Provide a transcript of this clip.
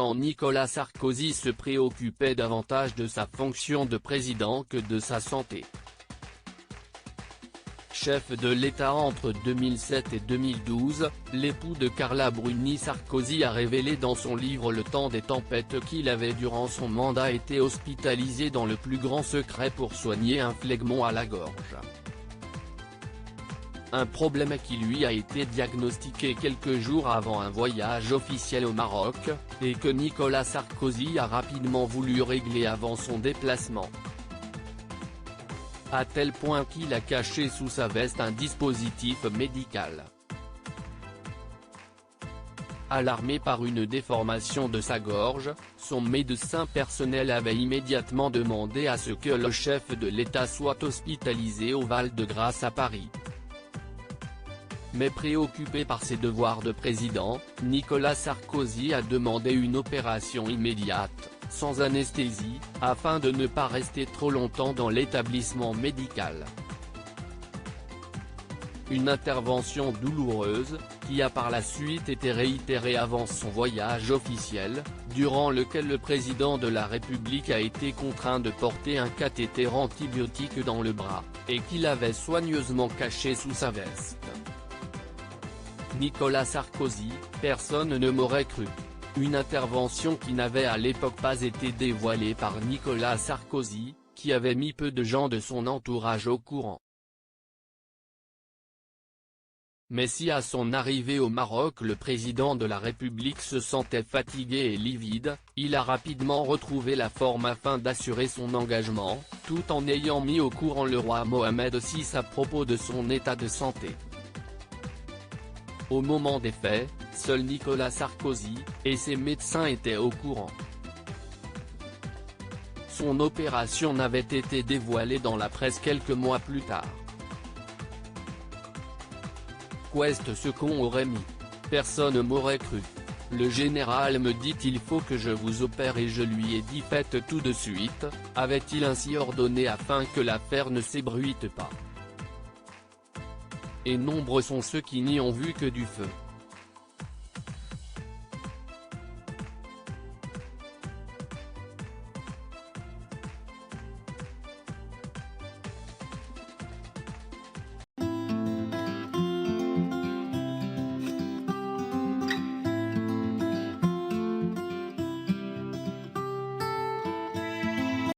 quand Nicolas Sarkozy se préoccupait davantage de sa fonction de président que de sa santé. Chef de l'État entre 2007 et 2012, l'époux de Carla Bruni Sarkozy a révélé dans son livre Le temps des tempêtes qu'il avait durant son mandat été hospitalisé dans le plus grand secret pour soigner un phlegmon à la gorge. Un problème qui lui a été diagnostiqué quelques jours avant un voyage officiel au Maroc, et que Nicolas Sarkozy a rapidement voulu régler avant son déplacement. À tel point qu'il a caché sous sa veste un dispositif médical. Alarmé par une déformation de sa gorge, son médecin personnel avait immédiatement demandé à ce que le chef de l'État soit hospitalisé au Val-de-Grâce à Paris. Mais préoccupé par ses devoirs de président, Nicolas Sarkozy a demandé une opération immédiate, sans anesthésie, afin de ne pas rester trop longtemps dans l'établissement médical. Une intervention douloureuse, qui a par la suite été réitérée avant son voyage officiel, durant lequel le président de la République a été contraint de porter un cathéter antibiotique dans le bras, et qu'il avait soigneusement caché sous sa veste. Nicolas Sarkozy, personne ne m'aurait cru. Une intervention qui n'avait à l'époque pas été dévoilée par Nicolas Sarkozy, qui avait mis peu de gens de son entourage au courant. Mais si à son arrivée au Maroc le président de la République se sentait fatigué et livide, il a rapidement retrouvé la forme afin d'assurer son engagement, tout en ayant mis au courant le roi Mohamed VI à propos de son état de santé. Au moment des faits, seul Nicolas Sarkozy, et ses médecins étaient au courant. Son opération n'avait été dévoilée dans la presse quelques mois plus tard. Qu'est-ce ce qu'on aurait mis? Personne m'aurait cru. Le général me dit il faut que je vous opère et je lui ai dit faites tout de suite, avait-il ainsi ordonné afin que l'affaire ne s'ébruite pas. Et nombreux sont ceux qui n'y ont vu que du feu.